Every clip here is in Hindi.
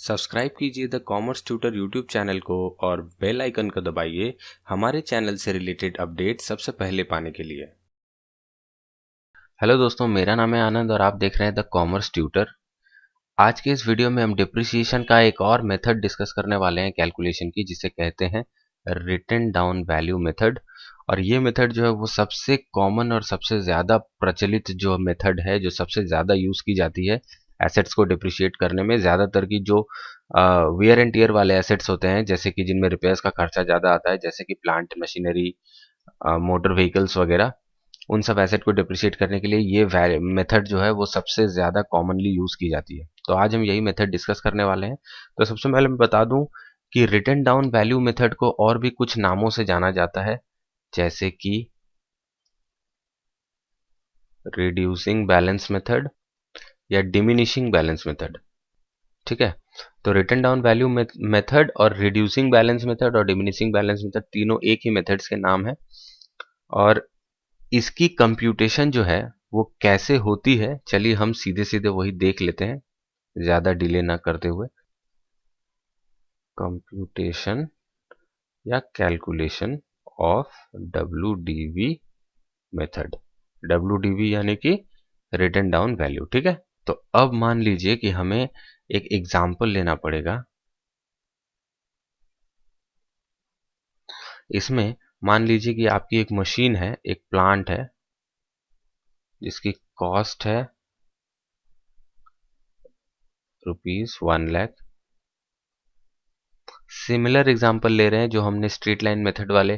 सब्सक्राइब कीजिए the commerce tutor YouTube channel को और बेल आइकन को दबाइए हमारे चैनल से रिलेटेड अपडेट सबसे पहले पाने के लिए। हेलो दोस्तों, मेरा नाम है आनंद और आप देख रहे हैं द कॉमर्स ट्यूटर। आज के इस वीडियो में हम डिप्रिसिएशन का एक और मेथड डिस्कस करने वाले हैं कैलकुलेशन की, जिसे कहते हैं रिटन डाउन वैल्यू मेथड। और ये मेथड जो है वो सबसे कॉमन और सबसे ज़्यादा प्रचलित जो मेथड है, जो सबसे ज़्यादा यूज़ की जाती है एसेट्स को डिप्रिशिएट करने में। ज़्यादातर की जो वियर एंड टियर वाले एसेट्स होते हैं, जैसे कि जिनमें रिपेयर्स का खर्चा ज़्यादा आता है, जैसे कि प्लांट मशीनरी, मोटर व्हीकल्स वगैरह, उन सब एसेट को डिप्रिशिएट करने के लिए ये मेथड जो है वो सबसे ज़्यादा कॉमनली यूज़ की जाती है। तो आज हम यही मेथड डिस्कस करने वाले हैं। तो सबसे पहले मैं बता दूं कि रिटन डाउन वैल्यू मेथड को और भी कुछ नामों से जाना जाता है, जैसे कि रिड्यूसिंग बैलेंस मेथड या डिमिनिशिंग बैलेंस मेथड। ठीक है, तो रिटन डाउन वैल्यू मेथड और रिड्यूसिंग बैलेंस मेथड और डिमिनिशिंग बैलेंस मेथड तीनों एक ही मेथड्स के नाम है। और इसकी कंप्यूटेशन जो है वो कैसे होती है, चलिए हम सीधे सीधे वही देख लेते हैं, ज्यादा डिले ना करते हुए। कंप्यूटेशन या calculation of WDV method. WDV यानी कि रिटन डाउन वैल्यू। ठीक है, तो अब मान लीजिए कि हमें एक एग्जाम्पल लेना पड़ेगा। इसमें मान लीजिए कि आपकी एक मशीन है, एक प्लांट है, जिसकी कॉस्ट है ₹1,00,000। सिमिलर एग्जांपल ले रहे हैं जो हमने स्ट्रेट लाइन मेथड वाले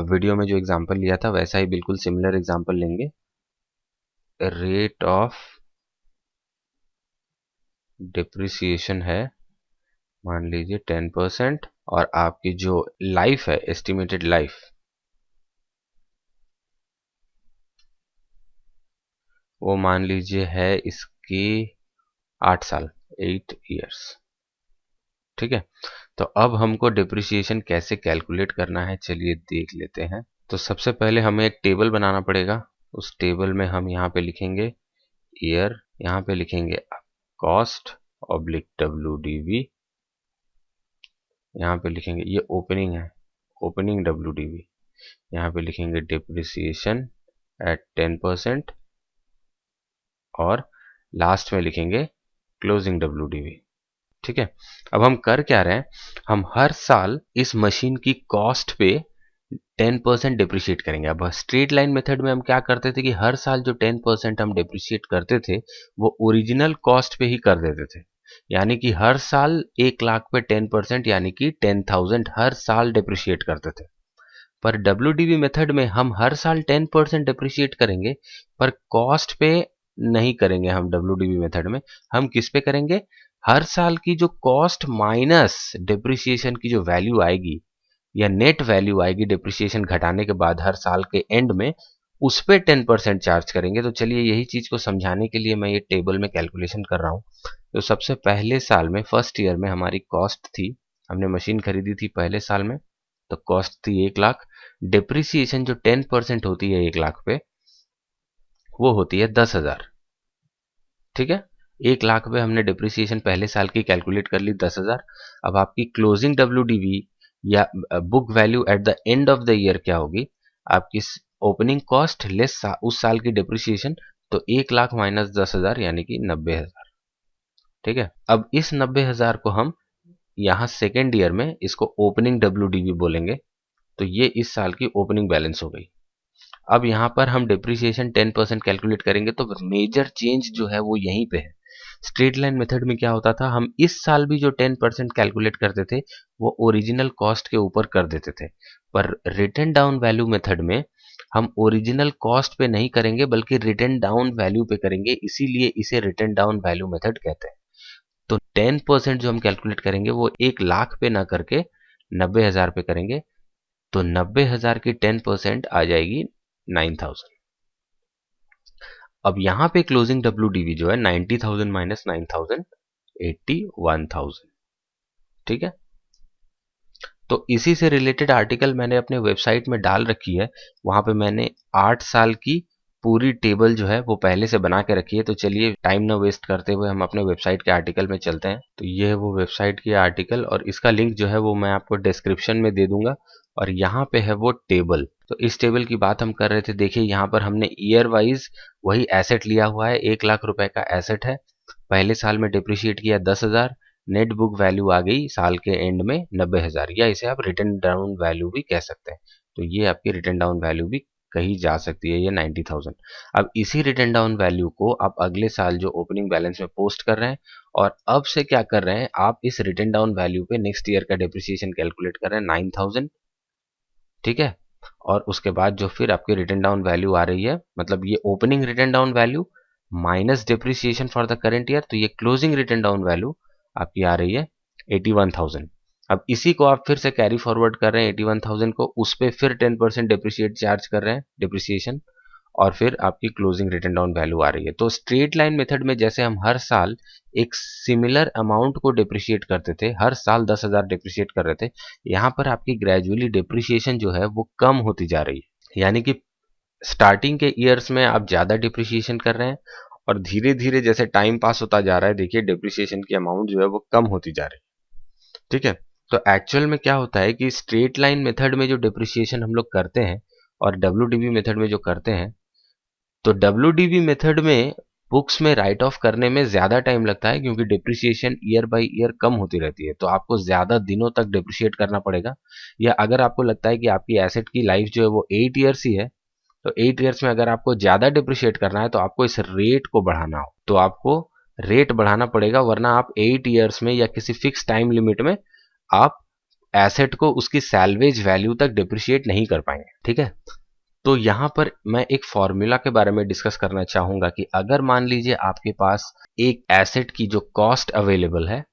वीडियो में जो एग्जांपल लिया था, वैसा ही बिल्कुल सिमिलर एग्जांपल लेंगे। रेट ऑफ डिप्रिसिएशन है मान लीजिए 10%, और आपकी जो लाइफ है, एस्टिमेटेड लाइफ, वो मान लीजिए है इसकी 8 साल, 8 इयर्स। ठीक है, तो अब हमको डिप्रिसिएशन कैसे कैलकुलेट करना है, चलिए देख लेते हैं। तो सबसे पहले हमें एक टेबल बनाना पड़ेगा। उस टेबल में हम यहाँ पे लिखेंगे ईयर, यहाँ पे लिखेंगे कॉस्ट ऑब्लिक WDV, यहाँ पे लिखेंगे, ये ओपनिंग है, ओपनिंग WDV, यहाँ पे लिखेंगे डिप्रिसिएशन एट 10%, और लास्ट में लिखेंगे क्लोजिंग WDV। ठीक है, अब हम कर क्या रहे हैं, हम हर साल इस मशीन की कॉस्ट पे 10% डिप्रिशिएट करेंगे। अब स्ट्रेट लाइन मेथड में हम क्या करते थे कि हर साल जो 10% हम डिप्रिशिएट करते थे वो ओरिजिनल कॉस्ट पे ही कर देते थे, यानी कि हर साल 1,00,000 पे 10%, यानी कि 10,000 हर साल डिप्रिशिएट करते थे। पर WDV मेथड में हम हर साल 10% डिप्रिशिएट करेंगे, पर कॉस्ट पे नहीं करेंगे। हम WDV मेथड में हम किस पे करेंगे, हर साल की जो कॉस्ट माइनस डिप्रिसिएशन की जो वैल्यू आएगी या नेट वैल्यू आएगी डिप्रिसिएशन घटाने के बाद हर साल के एंड में, उस पे 10% चार्ज करेंगे। तो चलिए यही चीज को समझाने के लिए मैं ये टेबल में कैलकुलेशन कर रहा हूँ। तो सबसे पहले साल में, फर्स्ट ईयर में, हमारी कॉस्ट थी, हमने मशीन खरीदी थी पहले साल में, तो कॉस्ट थी 1,00,000। डिप्रिसिएशन जो 10% होती है 1,00,000 पे, वो होती है 10,000। ठीक है, 1,00,000 पे हमने डिप्रिसिएशन पहले साल की कैलकुलेट कर ली 10,000। अब आपकी क्लोजिंग WDV या book value at the end of the year क्या होगी, आपकी ओपनिंग कॉस्ट लेस उस साल की डिप्रिसिएशन, तो 1,00,000 माइनस 10,000 यानी कि 90,000। ठीक है, अब इस 90,000 को हम यहाँ सेकेंड ईयर में इसको ओपनिंग WDV बोलेंगे, तो ये इस साल की ओपनिंग बैलेंस हो गई। अब यहाँ पर हम डिप्रिसिएशन 10% कैलकुलेट करेंगे, तो मेजर चेंज जो है वो यहीं पे है। स्ट्रेट लाइन मेथड में क्या होता था, हम इस साल भी जो 10% कैलकुलेट करते थे वो ओरिजिनल कॉस्ट के ऊपर कर देते थे। पर रिटन डाउन वैल्यू मेथड में हम ओरिजिनल कॉस्ट पे नहीं करेंगे, बल्कि रिटन डाउन वैल्यू पे करेंगे, इसीलिए इसे रिटन डाउन वैल्यू मेथड कहते हैं। तो 10% जो हम कैलकुलेट करेंगे वो 1,00,000 पे ना करके 90,000 पे करेंगे, तो 90,000 की 10% आ जाएगी 9,000। अब यहाँ पे क्लोजिंग WDV जो है 90,000 माइनस 9,000, 81,000। ठीक है, तो इसी से रिलेटेड आर्टिकल मैंने अपने वेबसाइट में डाल रखी है। वहां पे मैंने 8 साल की पूरी टेबल जो है वो पहले से बना के रखी है। तो चलिए टाइम ना वेस्ट करते हुए हम अपने वेबसाइट के आर्टिकल में चलते हैं। तो ये है वो वेबसाइट की आर्टिकल और इसका लिंक जो है वो मैं आपको डिस्क्रिप्शन में दे दूंगा। और यहाँ पे है वो टेबल। तो इस टेबल की बात हम कर रहे थे। देखिए यहाँ पर हमने ईयर वाइज वही एसेट लिया हुआ है। 1 लाख रुपए का एसेट है। पहले साल में डिप्रिशिएट किया 10,000। नेट बुक वैल्यू आ गई साल के एंड में 90,000, या इसे आप रिटर्न डाउन वैल्यू भी कह सकते हैं। तो ये आपकी रिटर्न डाउन वैल्यू भी कही जा सकती है, ये 90,000। अब इसी रिटर्न डाउन वैल्यू को आप अगले साल जो ओपनिंग बैलेंस में पोस्ट कर रहे हैं, और अब से क्या कर रहे हैं, आप इस रिटर्न डाउन वैल्यू पे नेक्स्ट ईयर का डिप्रिसिएशन कैलकुलेट कर रहे हैं 9,000। ठीक है। और उसके बाद जो फिर आपकी रिटर्न डाउन वैल्यू आ रही है, मतलब ये opening return down value minus depreciation for the current year, तो ये क्लोजिंग रिटर्न डाउन वैल्यू आपकी आ रही है 81,000। अब इसी को आप फिर से कैरी फॉरवर्ड कर रहे हैं 81,000 को, उस पर फिर 10% डिप्रिशिएट चार्ज कर रहे हैं डिप्रिसिएशन, और फिर आपकी क्लोजिंग रिटर्न डाउन वैल्यू आ रही है। तो स्ट्रेट लाइन मेथड में जैसे हम हर साल एक सिमिलर अमाउंट को डिप्रिशिएट करते थे, हर साल 10,000 डिप्रिशिएट कर रहे थे, यहाँ पर आपकी ग्रेजुअली डिप्रिशिएशन जो है वो कम होती जा रही है। यानी कि स्टार्टिंग के ईयर्स में आप ज़्यादा डिप्रिशिएशन कर रहे हैं, और धीरे धीरे जैसे टाइम पास होता जा रहा है, देखिए डिप्रिशिएशन की अमाउंट जो है वो कम होती जा रही है। ठीक है। तो एक्चुअल में क्या होता है कि स्ट्रेट लाइन मेथड में जो डिप्रिशिएशन हम लोग करते हैं और डब्ल्यूडीबी मेथड में जो करते हैं, तो डब्ल्यूडीबी मेथड में बुक्स में राइट ऑफ करने में ज़्यादा टाइम लगता है, क्योंकि डिप्रिसिएशन ईयर बाय ईयर कम होती रहती है। तो आपको ज़्यादा दिनों तक डिप्रिशिएट करना पड़ेगा। या अगर आपको लगता है कि आपकी एसेट की लाइफ जो है वो 8 ईयर्स ही है, तो 8 ईयर्स में अगर आपको ज़्यादा डिप्रिशिएट करना है तो आपको इस रेट को बढ़ाना हो, तो आपको रेट बढ़ाना पड़ेगा, वरना आप 8 ईयर्स में या किसी फिक्स टाइम लिमिट में आप एसेट को उसकी सैल्वेज वैल्यू तक डिप्रिशिएट नहीं कर पाएंगे। ठीक है। तो यहाँ पर मैं एक फॉर्मूला के बारे में डिस्कस करना चाहूंगा कि अगर मान लीजिए आपके पास एक एसेट की जो कॉस्ट अवेलेबल है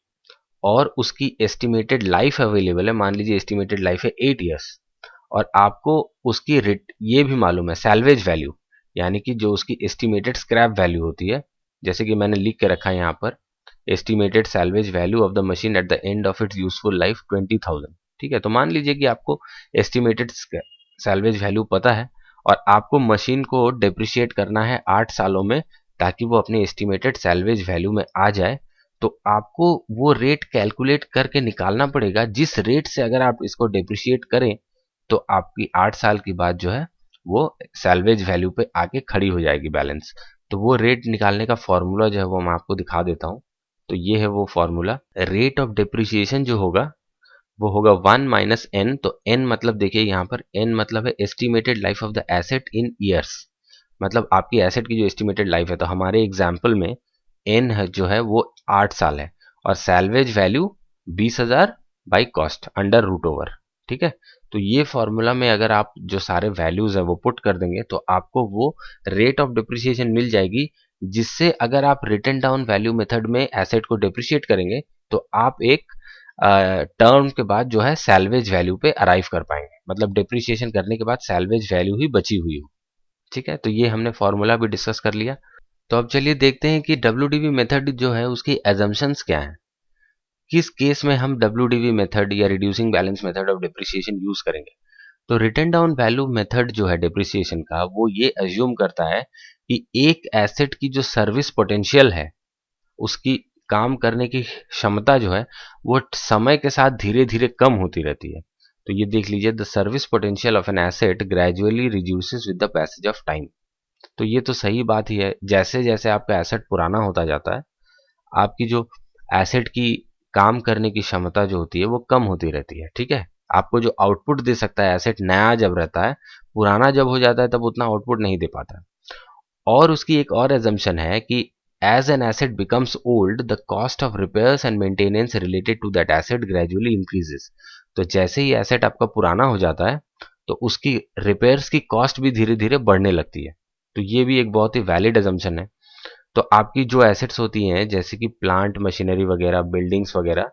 और उसकी एस्टिमेटेड लाइफ अवेलेबल है, मान लीजिए एस्टिमेटेड लाइफ है 8 ईयर्स, और आपको उसकी ये भी मालूम है सैल्वेज वैल्यू, यानी कि जो उसकी एस्टिमेटेड स्क्रैप वैल्यू होती है, जैसे कि मैंने लिख के रखा है यहाँ पर, estimated salvage value of the machine at the end of its useful life 20,000। ठीक है। तो मान लीजिए कि आपको एस्टिमेटेड सैल्वेज वैल्यू पता है, और आपको मशीन को डिप्रिशिएट करना है 8 सालों में, ताकि वो अपनी एस्टिमेटेड सैल्वेज वैल्यू में आ जाए। तो आपको वो रेट कैलकुलेट करके निकालना पड़ेगा, जिस रेट से अगर आप इसको डिप्रिशिएट करें तो आपकी 8 साल की बाद जो है वो सैल्वेज वैल्यू पे आके खड़ी हो जाएगी बैलेंस। तो वो रेट निकालने का फॉर्मूला जो है वो मैं आपको दिखा देता हूँ। तो ये है वो फॉर्मूला। रेट ऑफ डिप्रिसिएशन जो होगा वो होगा 1 माइनस एन। तो एन मतलब देखिए यहाँ पर एन मतलब है estimated life of the asset in years, मतलब आपकी एसेट की जो एस्टिमेटेड लाइफ है। तो हमारे एग्जाम्पल में एन है जो है वो 8 साल है, और salvage value 20,000 by cost under root over. ठीक है। तो ये फॉर्मूला में अगर आप जो सारे वैल्यूज है वो पुट कर देंगे तो आपको वो रेट ऑफ डिप्रिसिएशन मिल जाएगी, जिससे अगर आप रिटर्न डाउन वैल्यू मेथड में एसेट को डिप्रिशिएट करेंगे तो आप एक टर्म के बाद जो है सैल्वेज वैल्यू पे अराइव कर पाएंगे, मतलब डिप्रिसिएशन करने के बाद सैल्वेज वैल्यू ही बची हुई हो। ठीक है। तो ये हमने फॉर्मूला भी डिस्कस कर लिया। तो अब चलिए देखते हैं कि डब्ल्यूडीबी मेथड जो है उसकी एजम्पशंस क्या हैं, किस केस में हम डब्ल्यूडीबी मेथड या reducing balance method of depreciation use करेंगे। तो रिटर्न डाउन वैल्यू मेथड जो है डिप्रिसिएशन का, वो ये अज्यूम करता है कि एक एसेट की जो सर्विस पोटेंशियल है, उसकी काम करने की क्षमता जो है वो समय के साथ धीरे धीरे कम होती रहती है। तो ये देख लीजिए, the service potential of an asset gradually reduces with the passage of time. तो ये तो सही बात ही है, जैसे जैसे आपका एसेट पुराना होता जाता है, आपकी जो एसेट की काम करने की क्षमता जो होती है वो कम होती रहती है। ठीक है। आपको जो आउटपुट दे सकता है एसेट नया जब रहता है, पुराना जब हो जाता है तब उतना आउटपुट नहीं दे पाता। और उसकी एक और एजम्पशन है कि as an asset becomes old, the cost of repairs and maintenance related to that asset gradually increases। तो जैसे ही एसेट आपका पुराना हो जाता है तो उसकी रिपेयर्स की कॉस्ट भी धीरे धीरे बढ़ने लगती है। तो ये भी एक बहुत ही वैलिड एजम्पशन है। तो आपकी जो एसेट्स होती हैं जैसे कि प्लांट मशीनरी वगैरह, बिल्डिंग्स वगैरह,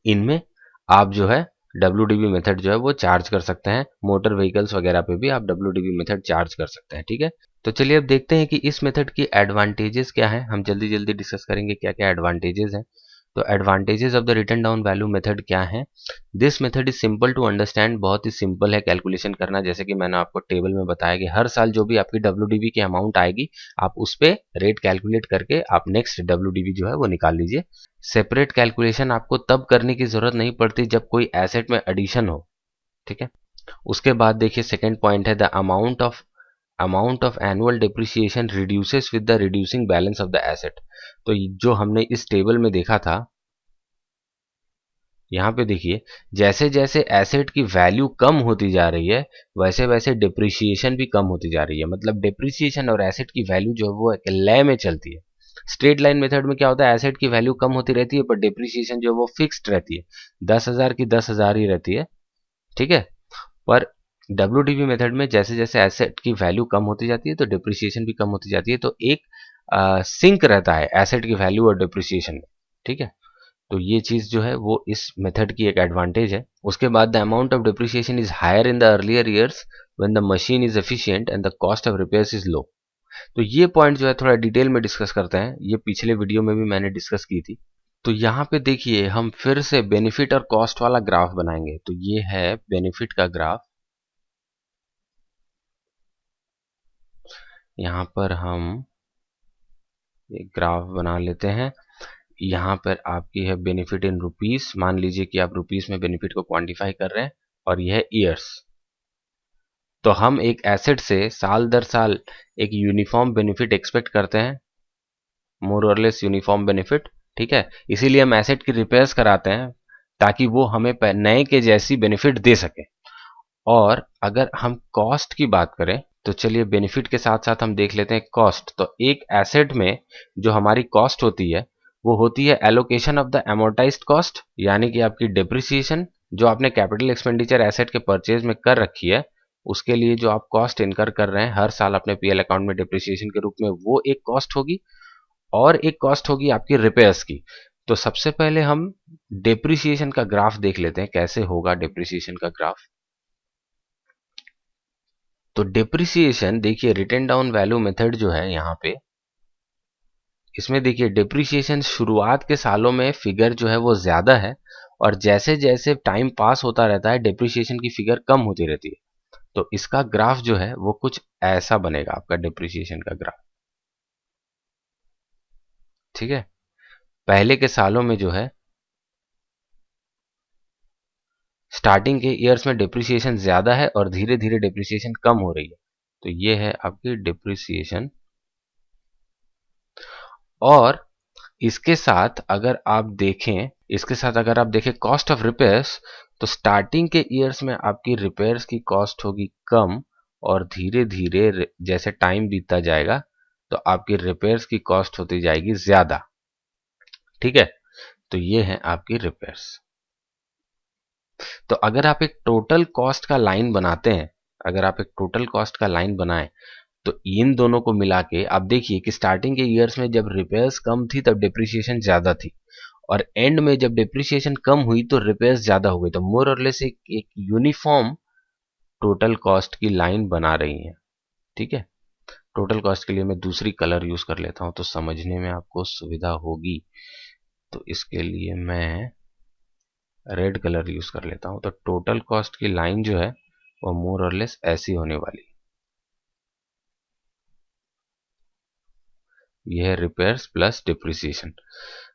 इनमें आप जो है डब्ल्यूडीबी मेथड जो है वो चार्ज कर सकते हैं। मोटर व्हीकल्स वगैरह पे भी आप डब्ल्यूडीबी मेथड चार्ज कर सकते हैं। ठीक है। तो चलिए अब देखते हैं कि इस मेथड की एडवांटेजेस क्या हैं। हम जल्दी जल्दी डिस्कस करेंगे क्या क्या एडवांटेजेस हैं। तो advantages of the written down value method क्या है? This method is simple to understand, बहुत ही सिंपल है कैलकुलेशन करना। जैसे कि मैंने आपको टेबल में बताया कि हर साल जो भी आपकी WDV की अमाउंट आएगी आप उस पर रेट कैलकुलेट करके आप नेक्स्ट WDV जो है वो निकाल लीजिए। सेपरेट कैलकुलेशन आपको तब करने की जरूरत नहीं पड़ती जब कोई एसेट में एडिशन हो, ठीक है। उसके बाद देखिए सेकेंड पॉइंट है the amount of annual depreciation reduces with the reducing balance of the asset. तो जो हमने इस टेबल में देखा था, यहाँ पे देखिए जैसे जैसे एसेट की वैल्यू कम होती जा रही है वैसे वैसे डिप्रिसिएशन भी कम होती जा रही है। मतलब डिप्रिसिएशन और एसेट की वैल्यू जो है वो एक लय में चलती है। स्ट्रेट लाइन मेथड में क्या होता है, एसेट की वैल्यू कम होती रहती है पर डिप्रिसिएशन जो है वो फिक्स्ड रहती है, 10,000 की 10,000 ही रहती है, ठीक है। पर WDV मेथड में जैसे जैसे एसेट की वैल्यू कम होती जाती है तो डिप्रिसिएशन भी कम होती जाती है, तो एक सिंक रहता है एसेट की वैल्यू और डिप्रिसिएशन में, ठीक है। तो ये चीज जो है वो इस मेथड की एक एडवांटेज है। उसके बाद the amount of depreciation is higher in the earlier years when the machine is efficient and the cost of repairs is low. तो ये पॉइंट जो है थोड़ा डिटेल में डिस्कस करते हैं, ये पिछले वीडियो में भी मैंने डिस्कस की थी। तो यहाँ पे देखिए हम फिर से बेनिफिट और कॉस्ट वाला ग्राफ बनाएंगे। तो ये है बेनिफिट का ग्राफ, यहाँ पर हम एक ग्राफ बना लेते हैं। यहाँ पर आपकी है बेनिफिट इन रुपीस, मान लीजिए कि आप रुपीस में बेनिफिट को क्वांटिफाई कर रहे हैं, और यह है ईयर्स। तो हम एक एसेट से साल दर साल एक यूनिफॉर्म बेनिफिट एक्सपेक्ट करते हैं, मोर और लेस यूनिफॉर्म बेनिफिट, ठीक है। इसीलिए हम एसेट की रिपेयर्स कराते हैं ताकि वो हमें नए के जैसी बेनिफिट दे सके। और अगर हम कॉस्ट की बात करें तो चलिए बेनिफिट के साथ साथ हम देख लेते हैं कॉस्ट। तो एक एसेट में जो हमारी कॉस्ट होती है वो होती है एलोकेशन ऑफ द एमोर्टाइज्ड कॉस्ट, यानी कि आपकी डिप्रिसिएशन जो आपने कैपिटल एक्सपेंडिचर एसेट के परचेज में कर रखी है उसके लिए जो आप कॉस्ट इनकर कर रहे हैं हर साल अपने PL अकाउंट में डिप्रिसिएशन के रूप में, वो एक कॉस्ट होगी। और एक कॉस्ट होगी आपकी रिपेयर्स की। तो सबसे पहले हम डिप्रिसिएशन का ग्राफ देख लेते हैं, कैसे होगा डिप्रिसिएशन का ग्राफ। तो डिप्रिसिएशन देखिए रिटन डाउन वैल्यू मेथड जो है यहाँ पे, इसमें देखिए डिप्रिसिएशन शुरुआत के सालों में फिगर जो है वो ज्यादा है और जैसे जैसे टाइम पास होता रहता है डिप्रिसिएशन की फिगर कम होती रहती है। तो इसका ग्राफ जो है वो कुछ ऐसा बनेगा आपका डिप्रिसिएशन का ग्राफ, ठीक है। पहले के सालों में जो है स्टार्टिंग के ईयर्स में डिप्रिसिएशन ज्यादा है और धीरे धीरे डिप्रिसिएशन कम हो रही है। तो ये है आपकी डिप्रिसिएशन। और इसके साथ अगर आप देखें कॉस्ट ऑफ रिपेयर्स, तो स्टार्टिंग के ईयर्स में आपकी रिपेयर्स की कॉस्ट होगी कम और धीरे धीरे जैसे टाइम बीतता जाएगा तो आपकी रिपेयर्स की कॉस्ट होती जाएगी ज्यादा, ठीक है। तो ये है आपकी रिपेयर्स। तो अगर आप एक टोटल कॉस्ट का लाइन बनाते हैं, अगर आप एक टोटल कॉस्ट का लाइन बनाएं तो इन दोनों को मिला के आप देखिए कि स्टार्टिंग के ईयर्स में जब रिपेयर्स कम थी तब डिप्रिसिएशन ज्यादा थी और एंड में जब डिप्रिसिएशन कम हुई तो रिपेयर्स ज्यादा हो गई। तो मोर और लेस एक यूनिफॉर्म टोटल कॉस्ट की लाइन बना रही है, ठीक है। टोटल कॉस्ट के लिए मैं दूसरी कलर यूज कर लेता हूं तो समझने में आपको सुविधा होगी। तो इसके लिए मैं रेड कलर यूज कर लेता हूं। तो टोटल कॉस्ट की लाइन जो है वो मोर और लेस ऐसी होने वाली, यह है रिपेयर्स प्लस डिप्रिसिएशन।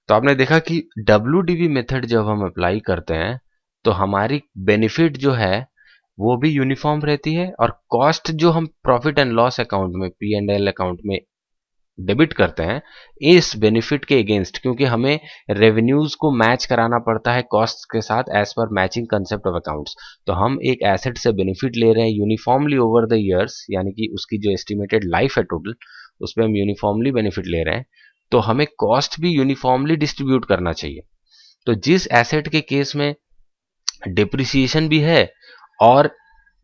तो आपने देखा कि WDV मेथड जब हम अप्लाई करते हैं तो हमारी बेनिफिट जो है वो भी यूनिफॉर्म रहती है और कॉस्ट जो हम प्रॉफिट एंड लॉस अकाउंट में P&L अकाउंट में डेबिट करते हैं इस बेनिफिट के अगेंस्ट, क्योंकि हमें रेवेन्यूज को मैच कराना पड़ता है कॉस्ट के साथ as per matching concept of accounts. तो हम एक एसेट से बेनिफिट ले रहे हैं यूनिफॉर्मली ओवर द ईयर्स, यानी कि उसकी जो एस्टिमेटेड लाइफ है टोटल उस पर हम यूनिफॉर्मली बेनिफिट ले रहे हैं, तो हमें कॉस्ट भी यूनिफॉर्मली डिस्ट्रीब्यूट करना चाहिए। तो जिस एसेट के केस में डिप्रिसिएशन भी है और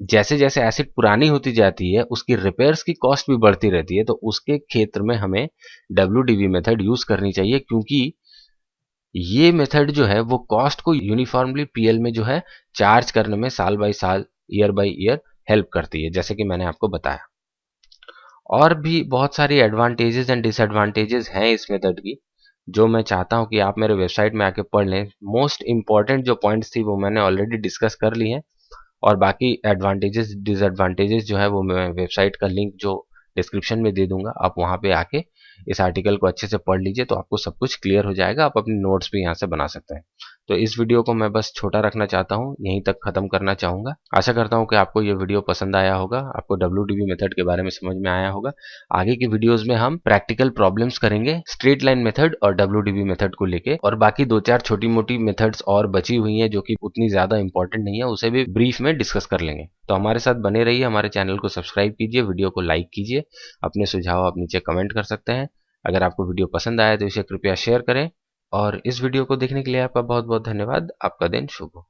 जैसे जैसे एसेट पुरानी होती जाती है उसकी रिपेयर्स की कॉस्ट भी बढ़ती रहती है, तो उसके क्षेत्र में हमें WDV मेथड यूज करनी चाहिए, क्योंकि ये मेथड जो है वो कॉस्ट को यूनिफॉर्मली PL में जो है चार्ज करने में साल बाय साल ईयर बाय ईयर हेल्प करती है, जैसे कि मैंने आपको बताया। और भी बहुत सारी एडवांटेजेस एंड डिसएडवांटेजेस हैं इस मेथड की, जो मैं चाहता हूं कि आप मेरे वेबसाइट में आके पढ़ लें, मोस्ट इंपॉर्टेंट जो पॉइंट्स थी वो मैंने ऑलरेडी डिस्कस कर ली हैं, और बाकी एडवांटेजेस डिसएडवांटेजेस जो है वो मैं वेबसाइट का लिंक जो डिस्क्रिप्शन में दे दूंगा, आप वहां पे आके इस आर्टिकल को अच्छे से पढ़ लीजिए, तो आपको सब कुछ क्लियर हो जाएगा। आप अपने नोट्स भी यहाँ से बना सकते हैं। तो इस वीडियो को मैं बस छोटा रखना चाहता हूँ, यहीं तक खत्म करना चाहूंगा। आशा करता हूँ कि आपको ये वीडियो पसंद आया होगा, आपको WDB मेथड के बारे में समझ में आया होगा। आगे की वीडियोस में हम प्रैक्टिकल प्रॉब्लम्स करेंगे स्ट्रेट लाइन मेथड और WDB मेथड को लेके, और बाकी 2-4 छोटी मोटी मेथड्स और बची हुई हैं जो कि उतनी ज्यादा इंपॉर्टेंट नहीं है, उसे भी ब्रीफ में डिस्कस कर लेंगे। तो हमारे साथ बने रहिए, हमारे चैनल को सब्सक्राइब कीजिए, वीडियो को लाइक कीजिए, अपने सुझाव आप नीचे कमेंट कर सकते हैं। अगर आपको वीडियो पसंद आया तो इसे कृपया शेयर करें, और इस वीडियो को देखने के लिए आपका बहुत बहुत धन्यवाद। आपका दिन शुभ हो।